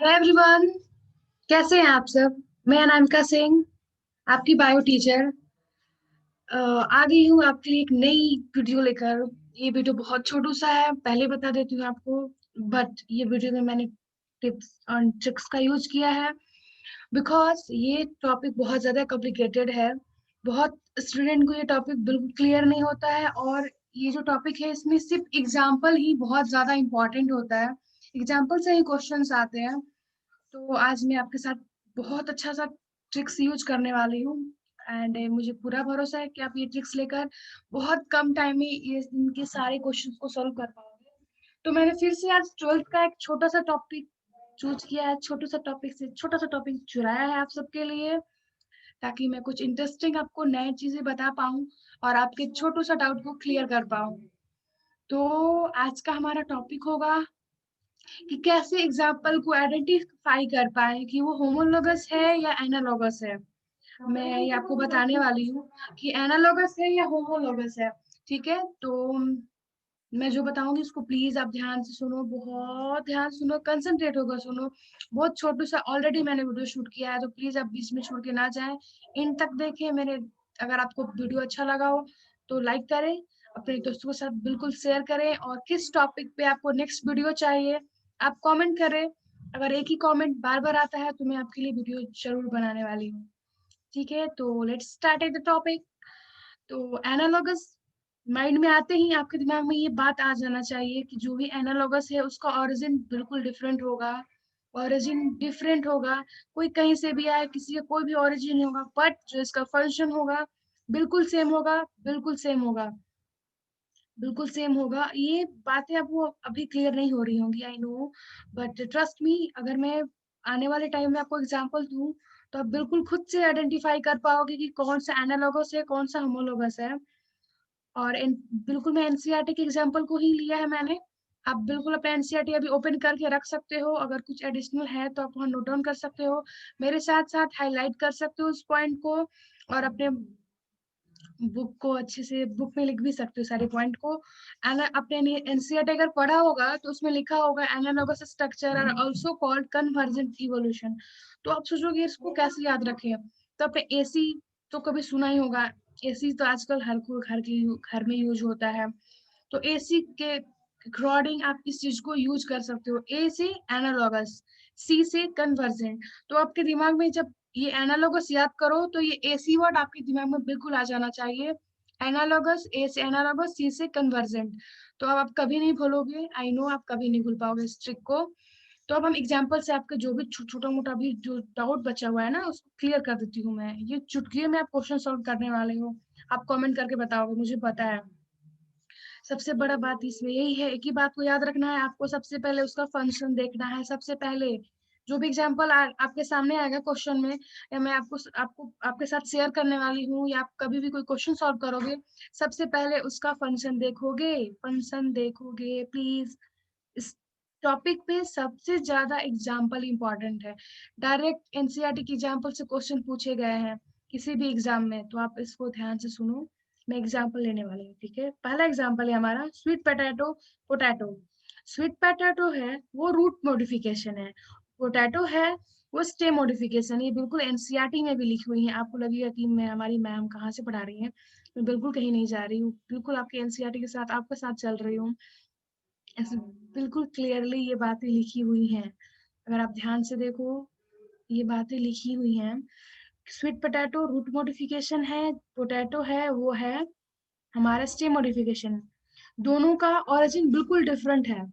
Hello everyone, कैसे हैं आप सब। मैं अनामिका सिंह, आपकी बायो टीचर। आ गई हूँ आपके लिए एक नई वीडियो लेकर। ये वीडियो बहुत छोटू सा है, पहले बता देती हूँ आपको। बट ये वीडियो में मैंने टिप्स एंड ट्रिक्स का यूज किया है, बिकॉज ये टॉपिक बहुत ज्यादा कॉम्प्लिकेटेड है। बहुत स्टूडेंट को ये टॉपिक बिल्कुल क्लियर नहीं होता है, और ये जो टॉपिक है इसमें सिर्फ एग्जाम्पल ही बहुत ज्यादा इंपॉर्टेंट होता है। एग्जाम्पल से ही क्वेश्चंस आते हैं। तो आज मैं आपके साथ बहुत अच्छा सा ट्रिक्स यूज करने वाली हूँ। एंड मुझे पूरा भरोसा है कि आप ये ट्रिक्स लेकर बहुत कम टाइम में ये इनके सारे क्वेश्चंस को सॉल्व कर पाओगे। तो मैंने फिर से आज 12th का एक छोटा सा टॉपिक चूज किया है, छोटा सा टॉपिक से छोटा सा टॉपिक चुराया है आप सबके लिए, ताकि मैं कुछ इंटरेस्टिंग आपको नए चीजें बता पाऊँ और आपके छोटू सा डाउट को क्लियर कर पाऊँ। तो आज का हमारा टॉपिक होगा कि कैसे एग्जाम्पल को आइडेंटिफाई कर पाए कि वो होमोलोगस है या एनालोगस है। मैं ये आपको बताने वाली हूँ कि एनालोगस है या होमोलोगस है। ठीक है, तो मैं जो बताऊंगी उसको प्लीज आप ध्यान से सुनो, बहुत ध्यान सुनो, कंसंट्रेट होकर सुनो। बहुत छोटू सा ऑलरेडी मैंने वीडियो शूट किया है, तो प्लीज आप बीच में छोड़ के ना जाएं, इन तक देखें मेरे। अगर आपको वीडियो अच्छा लगा हो तो लाइक करें, अपने दोस्तों के साथ बिल्कुल शेयर करें, और किस टॉपिक पे आपको नेक्स्ट वीडियो चाहिए आप कमेंट करें। अगर एक ही कमेंट बार बार आता है तो मैं आपके लिए वीडियो जरूर बनाने वाली हूँ। ठीक है, तो लेट्स स्टार्ट द टॉपिक। तो एनालॉगस माइंड में आते ही आपके दिमाग में ये बात आ जाना चाहिए कि जो भी एनालॉगस है उसका ओरिजिन बिल्कुल डिफरेंट होगा। ओरिजिन डिफरेंट होगा, कोई कहीं से भी आए, किसी का कोई भी ओरिजिन नहीं होगा, बट जो इसका फंक्शन होगा बिल्कुल सेम होगा, बिल्कुल सेम होगा, बिल्कुल सेम होगा। ये बातें आपको अभी क्लियर नहीं हो रही होंगी, I know, but trust me, अगर मैं आने वाले टाइम में आपको एग्जांपल दूं तो आप बिल्कुल खुद से आइडेंटिफाई कर पाओगे कि कौन सा एनालॉगस है, कौन सा होमोलोगस है। और बिल्कुल मैं एनसीईआरटी के एग्जांपल को ही लिया है मैंने। आप बिल्कुल अपना एनसीईआरटी अभी ओपन करके रख सकते हो, अगर कुछ एडिशनल है तो आप वहाँ नोट डाउन कर सकते हो, मेरे साथ साथ हाईलाइट कर सकते हो उस पॉइंट को, और अपने बुक को अच्छे से बुक में लिख भी सकते हो सारे पॉइंट को। आपने एनसीईआरटी अगर पढ़ा होगा तो उसमें लिखा होगा analogous structure are also called convergent evolution. तो आप सोचोगे इसको कैसे याद रखें। तो आपने एसी तो कभी सुना ही होगा। एसी तो आजकल हर कोई घर में यूज होता है। तो एसी के अकॉर्डिंग आप इस चीज को यूज कर सकते हो। ए से एनालॉगस, सी से कन्वर्जेंट। तो आपके दिमाग में जब ये एनालॉगस याद करो तो ये एसी वर्ड आपके दिमाग में बिल्कुल आ जाना चाहिए। एनालॉगस, ए से एनालॉगस, सी से कन्वर्जेंट। तो अब आप कभी नहीं भूलोगे, आई नो आप कभी नहीं भूल पाओगे इस ट्रिक को। तो अब हम एग्जाम्पल से आपका जो भी छोटा मोटा भी जो डाउट बचा हुआ है ना उसको क्लियर कर देती हूँ। मैं ये चुटकियों में आप क्वेश्चन सॉल्व करने वाले हो, आप कमेंट करके बताओगे, मुझे पता है। सबसे बड़ा बात इसमें यही है, एक ही बात को याद रखना है आपको, सबसे पहले उसका फंक्शन देखना है। सबसे पहले जो भी एग्जांपल आपके सामने आएगा क्वेश्चन में, या मैं आपको आपके साथ शेयर करने वाली हूँ, या आप कभी भी कोई क्वेश्चन सॉल्व करोगे, सबसे पहले उसका फंक्शन देखोगे। फंक्शन देखोगे प्लीज। इस टॉपिक पे सबसे ज्यादा एग्जाम्पल इंपॉर्टेंट है। डायरेक्ट एनसीईआरटी के एग्जाम्पल से क्वेश्चन पूछे गए हैं किसी भी एग्जाम में, तो आप इसको ध्यान से सुनो। मैं एग्जाम्पल लेने वाली हूँ, ठीक है। पहला एग्जाम्पल है हमारा sweet potato. Potato, sweet potato है वो रूट मॉडिफिकेशन है। पोटैटो है वो स्टेम मॉडिफिकेशन। ये बिल्कुल एनसीईआरटी में भी लिखी हुई है। आपको लगेगा कि मैं हमारी मैम कहाँ से पढ़ा रही है, मैं बिल्कुल कहीं नहीं जा रही हूँ, बिल्कुल आपके एनसीईआरटी के साथ आपके साथ चल रही हूँ। ऐसे बिल्कुल क्लियरली ये बातें लिखी हुई हैं, अगर आप ध्यान से देखो ये बातें लिखी हुई हैं। स्वीट पोटैटो रूट मॉडिफिकेशन है, पोटैटो है वो है हमारा स्टेम मॉडिफिकेशन। दोनों का ओरिजिन बिल्कुल डिफरेंट है।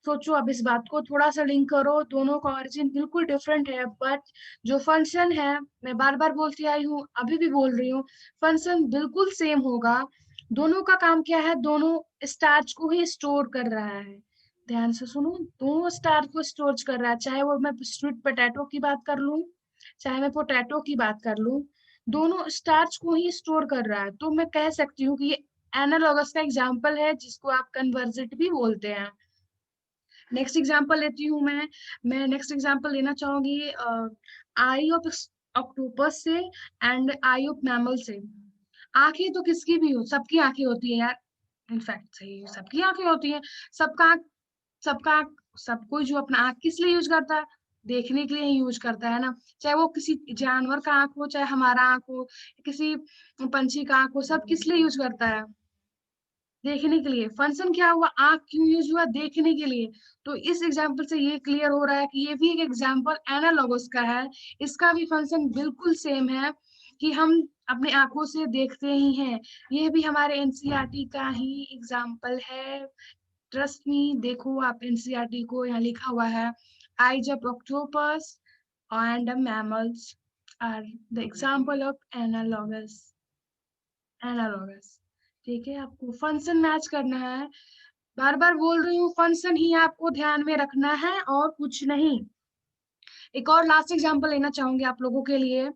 सोचो अब इस बात को, थोड़ा सा लिंक करो, दोनों का ओरिजिन बिल्कुल डिफरेंट है, बट जो फंक्शन है, मैं बार बार बोलती आई हूँ, अभी भी बोल रही हूँ, फंक्शन बिल्कुल सेम होगा। दोनों का काम क्या है, दोनों स्टार्च को ही स्टोर कर रहा है। ध्यान से सुनो, दोनों स्टार्च को स्टोर कर रहा है, चाहे वो मैं स्वीट पोटैटो की बात कर लूं, चाहे मैं पोटैटो की बात कर लूं, दोनों स्टार्च को ही स्टोर कर रहा है। तो मैं कह सकती हूँ कि ये एनालॉगस का एग्जाम्पल है, जिसको आप कन्वर्जेंट भी बोलते हैं। नेक्स्ट एग्जांपल लेती हूँ मैं नेक्स्ट एग्जांपल लेना चाहूंगी आई ऑफ ऑक्टोपस से एंड आई ऑफ मैमल से। आंखें तो किसकी भी हो, सबकी आंखें होती है यार, इनफैक्ट सही सबकी आंखें होती हैं। सबका सबका सब कोई जो अपना आँख किस लिए यूज करता है? देखने के लिए ही यूज करता है ना। चाहे वो किसी जानवर का आँख हो, चाहे हमारा आँख हो, किसी पंछी का आँख हो, सब किस लिए यूज करता है? देखने के लिए। फंक्शन क्या हुआ? आँख क्यों यूज हुआ? देखने के लिए। तो इस एग्जाम्पल से ये क्लियर हो रहा है कि ये भी एक एग्जाम्पल एनालॉगस का है। इसका भी फंक्शन बिल्कुल सेम है कि हम अपने आंखों से देखते ही हैं। ये भी हमारे एनसीईआरटी का ही एग्जाम्पल है। ट्रस्ट मी, देखो आप एनसीईआरटी को, यहाँ लिखा हुआ है eyes of octopus and mammals are the example of analogous। ठीक है, आपको फंक्शन मैच करना है। बार बार बोल रही हूँ, फंक्शन ही आपको ध्यान में रखना है और कुछ नहीं। एक और लास्ट एग्जांपल लेना चाहूंगी आप लोगों के लिए,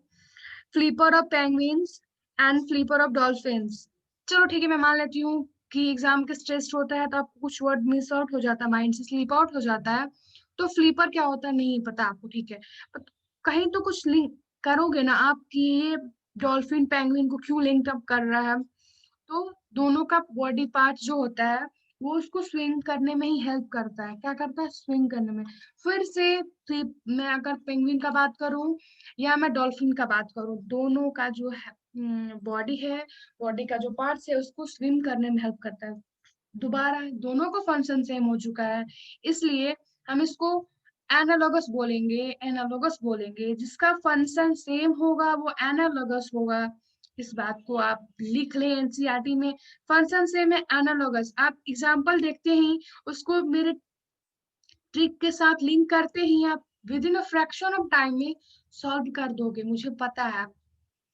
flipper of penguins and flipper of dolphins. चलो ठीक है, मैं मान लेती हूँ कि एग्जाम के स्ट्रेस होता है तो आपको कुछ वर्ड मिस आउट हो जाता है, माइंड से स्लीप आउट हो जाता है। तो फ्लीपर क्या होता है नहीं पता आपको, ठीक है। But कहीं तो कुछ लिंक करोगे ना आप कि ये डॉल्फिन पेंगुइन को क्यों लिंक अप कर रहा है। तो दोनों का बॉडी पार्ट जो होता है वो उसको स्विंग करने में ही हेल्प करता है। क्या करता है? स्विंग करने में। फिर से मैं अगर पेंगुइन का बात करूं या मैं डॉल्फिन का बात करूं, दोनों का जो है बॉडी है, बॉडी का जो पार्ट्स है उसको स्विम करने में हेल्प करता है। दोबारा दोनों को फंक्शन सेम हो चुका है, इसलिए हम इसको एनालॉगस बोलेंगे। जिसका फंक्शन सेम होगा वो एनालॉगस होगा। इस बात को आप लिख लें एनसीईआरटी में। फंक्शन सेम है, एनालॉगस। आप एग्जांपल देखते ही उसको मेरे ट्रिक के साथ लिंक करते ही आप with in a fraction of time में सॉल्व कर दोगे। मुझे पता है, आप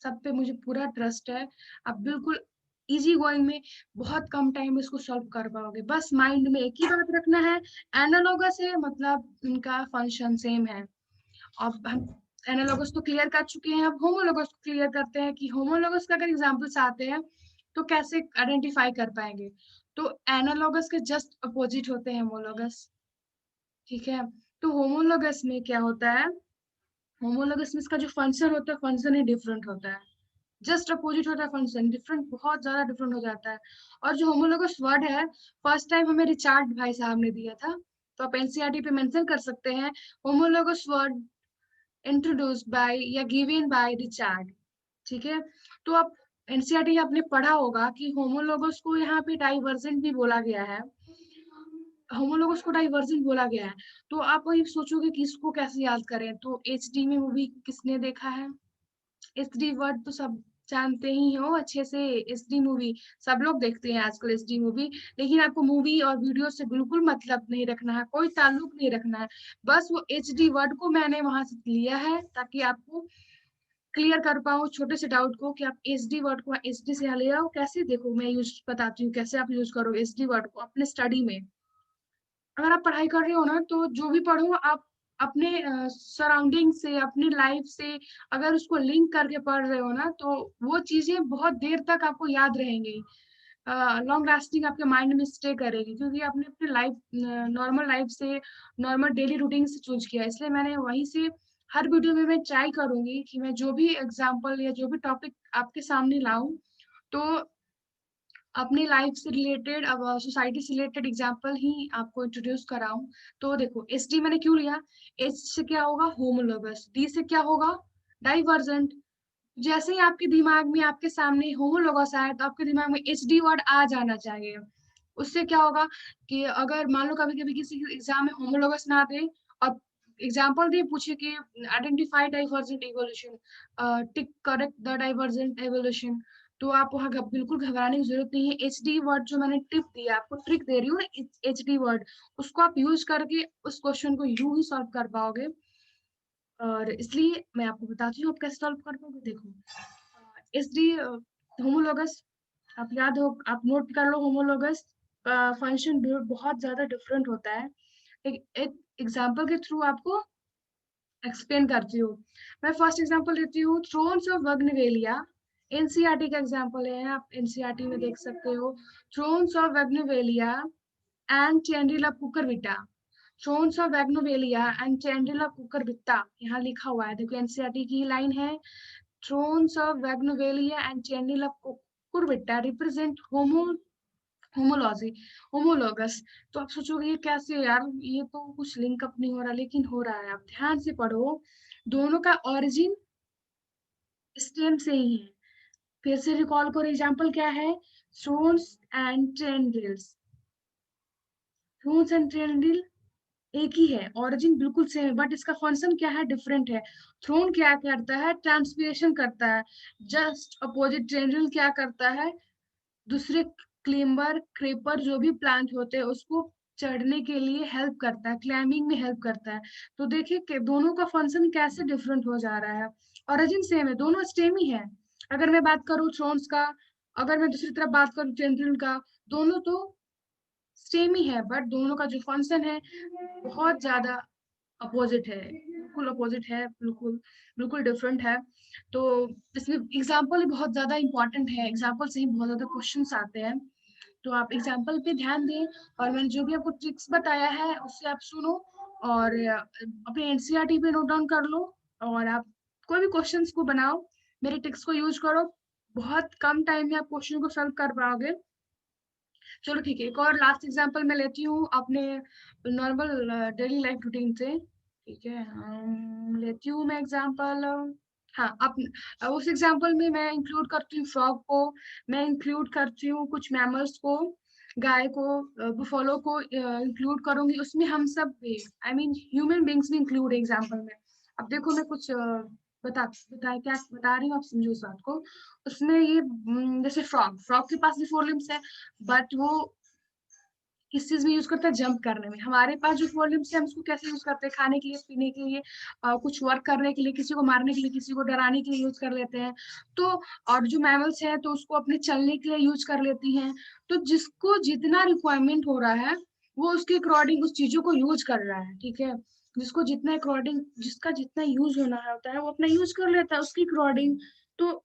सब पे मुझे पूरा ट्रस्ट है। आप बिल्कुल इजी गोइंग में बहुत कम टाइम में इसको सॉल्व कर पाओगे। बस माइंड में एक ही बात रखना है, एनालॉगस है मतलब इनका फंक्शन सेम है। अब हम एनालॉगस तो क्लियर कर चुके हैं, अब होमोलॉगस को क्लियर करते हैं कि होमोलॉगस का अगर एग्जांपल्स आते हैं तो कैसे आइडेंटिफाई कर पाएंगे। तो एनालॉगस के जस्ट अपोजिट होते हैं होमोलॉगस, ठीक है। तो होमोलॉगस में क्या होता है? होमोलॉगस में इसका जो फंक्शन होता है, फंक्शन ही डिफरेंट होता है। जस्ट अपोजिट होता है, फंक्शन डिफरेंट, बहुत ज्यादा डिफरेंट हो जाता है। और जो होमोलोगस वर्ड है, फर्स्ट टाइम हमें रिचार्ड भाई साहब ने दिया था, तो आप एनसीईआरटी पे मेंशन कर सकते हैं होमोलोगस वर्ड इंट्रोड्यूस्ड बाय या गिवन बाय रिचार्ड। ठीक है। तो आप एनसीईआरटी आपने पढ़ा होगा कि होमोलोगस को यहाँ पे डाइवर्जेंट भी बोला गया है। होमोलोगस को डाइवर्जेंट बोला गया है। तो आप वही सोचोगे कि इसको कैसे याद करें, तो एचडी में मूवी किसने देखा है? एसडी वर्ड तो सब जानते ही हो अच्छे से। एसडी मूवी सब लोग देखते हैं आजकल, एसडी मूवी। लेकिन आपको मूवी और वीडियो से बिल्कुल मतलब नहीं रखना है, कोई ताल्लुक नहीं रखना है। बस वो एचडी वर्ड को मैंने वहां से लिया है ताकि आपको क्लियर कर पाऊँ छोटे से डाउट को कि आप एचडी वर्ड को एचडी से ले आओ। कैसे? देखो मैं यूज बताती हूँ कैसे आप यूज करो एचडी वर्ड को अपने स्टडी में। अगर आप पढ़ाई कर रहे हो ना तो जो भी पढ़ो आप अपने सराउंडिंग से, अपनी लाइफ से अगर उसको लिंक करके पढ़ रहे हो ना तो वो चीजें बहुत देर तक आपको याद रहेंगी, लॉन्ग लास्टिंग आपके माइंड में स्टे करेगी, क्योंकि आपने अपनी लाइफ नॉर्मल लाइफ से, नॉर्मल डेली रूटीन से चूज किया। इसलिए मैंने वहीं से हर वीडियो में मैं ट्राई करूंगी कि मैं जो भी एग्जाम्पल या जो भी टॉपिक आपके सामने लाऊं तो अपनी लाइफ से रिलेटेड, अब सोसाइटी से रिलेटेड एग्जांपल ही आपको इंट्रोड्यूस कराऊं। तो देखो एच डी मैंने क्यों लिया? एच से क्या होगा? होमोलोगस। डी से क्या होगा? डाइवर्जेंट। जैसे ही आपके दिमाग में, आपके सामने होमोलोगस आए तो आपके दिमाग में एच डी वर्ड आ जाना चाहिए। उससे क्या होगा कि अगर मान लो कभी कभी किसी एग्जाम में होमोलोगस ना दे और एग्जाम्पल दे पूछे कि identify divergent evolution, tick correct the divergent evolution, तो आप वहाँ बिल्कुल घबराने की जरूरत नहीं है। एच डी वर्ड जो मैंने टिप दिया, आपको ट्रिक दे रही हूँ ना, एच डी वर्ड, उसको आप यूज करके उस क्वेश्चन को यूं ही सॉल्व कर पाओगे। और इसलिए मैं आपको बताती हूँ आप कैसे सॉल्व कर पाओगे। देखो एच डी होमोलोगस, आप याद हो, आप नोट कर लो, होमोलोगस फंक्शन बहुत ज्यादा डिफरेंट होता है। एक एग्जांपल के थ्रू आपको एक्सप्लेन करती हूँ। मैं फर्स्ट एग्जांपल देती हूँ, थ्रोन्स ऑफ बग्नवेलिया। एनसीईआरटी का एग्जांपल है, आप एनसीईआरटी में देख सकते हो। Thorns of bougainvillea and tendril Cucurbita. Thorns of bougainvillea and tendril Cucurbita, यहाँ लिखा हुआ है, देखो एनसीईआरटी की लाइन है। Thorns of bougainvillea and tendril Cucurbita represent homology, homologous. तो आप सोचोगे ये कैसे यार, ये तो कुछ लिंक अप नहीं हो रहा, लेकिन हो रहा है। आप ध्यान से पढ़ो, दोनों का ओरिजिन स्टेम से ही है। फिर से रिकॉल करो, एग्जाम्पल क्या है, thorns and tendrils. Thorns and tendril एक ही है, ओरिजिन बिल्कुल सेम है, बट इसका फंक्शन क्या है, डिफरेंट है। थ्रोन क्या करता है, ट्रांसपीरेशन करता है। जस्ट अपोजिट ट्रेंडल क्या करता है, दूसरे क्लाइंबर क्रेपर जो भी प्लांट होते हैं उसको चढ़ने के लिए हेल्प करता है, क्लाइंबिंग में हेल्प करता है। तो देखिए कि दोनों का फंक्शन कैसे डिफरेंट हो जा रहा है। ओरिजिन सेम है, दोनों सेम ही है। अगर मैं बात करूँ थ्रोन्स का, अगर मैं दूसरी तरफ बात करूँ टेंड्रिल का, दोनों तो सेम ही है, बट दोनों का जो फंक्शन है बहुत ज्यादा अपोजिट है, बिल्कुल अपोजिट है, बिल्कुल बिल्कुल डिफरेंट है। तो इसमें एग्जाम्पल बहुत ज्यादा इंपॉर्टेंट है, एग्जाम्पल से ही बहुत ज्यादा क्वेश्चंस आते हैं। तो आप एग्जाम्पल पे ध्यान दें, और मैंने जो भी आपको ट्रिक्स बताया है उससे आप सुनो, और अपने एनसीईआरटी पे नोट डाउन कर लो, और आप कोई भी क्वेश्चंस को बनाओ, मेरे ट्रिक्स को यूज करो, बहुत कम टाइम में आप क्वेश्चन को सॉल्व कर पाओगे। चलो ठीक है, एक और लास्ट एग्जांपल मैं लेती हूँ अपने नॉर्मल डेली लाइफ रूटीन से। ठीक है, लेती हूँ मैं एग्जांपल। हाँ, उस एग्जांपल में मैं इंक्लूड करती हूँ फ्रॉग को, मैं इंक्लूड करती हूँ कुछ मैमल्स को, गाय को, बुफalo को इंक्लूड करूंगी उसमें, हम सब भी, आई मीन ह्यूमन बींग्स भी इंक्लूड है एग्जांपल में। अब देखो मैं कुछ क्या बता रही हूँ, आप समझो इस बात को। उसमें ये जैसे फ्रॉग, फ्रॉग के पास भी फोर लिम्स है, बट वो किस चीज में यूज करते हैं, जंप करने में। हमारे पास जो फोर लिम्स है हम उसको कैसे यूज करते हैं, खाने के लिए, पीने के लिए, कुछ वर्क करने के लिए, किसी को मारने के लिए, किसी को डराने के लिए यूज कर लेते हैं। तो और जो मैमल्स हैं तो उसको अपने चलने के लिए यूज कर लेती हैं। तो जिसको जितना रिक्वायरमेंट हो रहा है वो उसके अकॉर्डिंग उस चीजों को यूज कर रहा है, ठीक है। जिसको जितना अकॉर्डिंग, जिसका जितना यूज होना होता है वो अपना यूज कर लेता है उसके अकॉर्डिंग। तो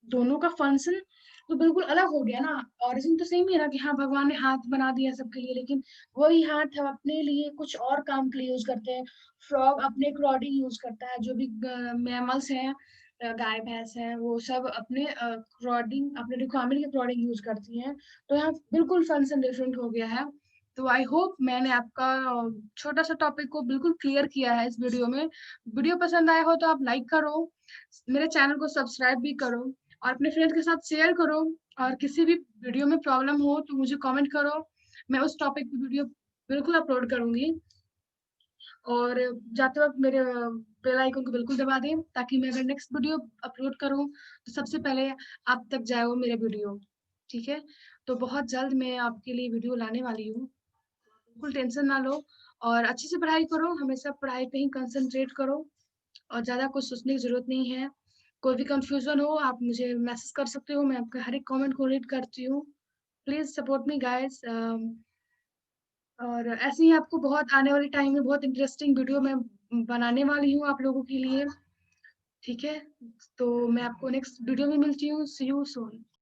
दोनों का फंक्शन तो बिल्कुल अलग हो गया ना। ओरिजिन तो सेम ही है ना, कि हाँ भगवान ने हाथ बना दिया सबके लिए, लेकिन वही हाथ हम अपने लिए कुछ और काम के लिए यूज करते हैं। फ्रॉग अपने अकॉर्डिंग यूज करता है, जो भी मैमल्स हैं, गाय भैंस हैं, वो सब अपने अकॉर्डिंग, अपने रिक्वायरमेंट के अकॉर्डिंग यूज करती हैं। तो यहाँ बिल्कुल फंक्शन डिफरेंट हो गया है। तो आई होप मैंने आपका छोटा सा टॉपिक को बिल्कुल क्लियर किया है इस वीडियो में। वीडियो पसंद आया हो तो आप लाइक करो, मेरे चैनल को सब्सक्राइब भी करो, और अपने फ्रेंड्स के साथ शेयर करो। और किसी भी वीडियो में प्रॉब्लम हो तो मुझे कमेंट करो, मैं उस टॉपिक पे वीडियो बिल्कुल अपलोड करूंगी। और जाते वक्त मेरे बेल आइकन को बिल्कुल दबा दें, ताकि मैं अगर नेक्स्ट वीडियो अपलोड करूं तो सबसे पहले आप तक जाए वो मेरे वीडियो। ठीक है, तो बहुत जल्द मैं आपके लिए वीडियो लाने वाली हूँ, बिल्कुल टेंशन ना लो। और अच्छे से पढ़ाई करो, हमेशा पढ़ाई पे ही कंसंट्रेट करो, और ज्यादा कुछ सोचने की जरूरत नहीं है। कोई भी कंफ्यूजन हो आप मुझे मैसेज कर सकते हो, मैं आपका हर एक कमेंट को रीड करती हूँ। Please support me guys. और ऐसे ही आपको बहुत आने वाले टाइम में बहुत इंटरेस्टिंग वीडियो मैं बनाने वाली हूँ आप लोगों के लिए। ठीक है, तो मैं आपको नेक्स्ट वीडियो में मिलती हूँ, सी यू सून।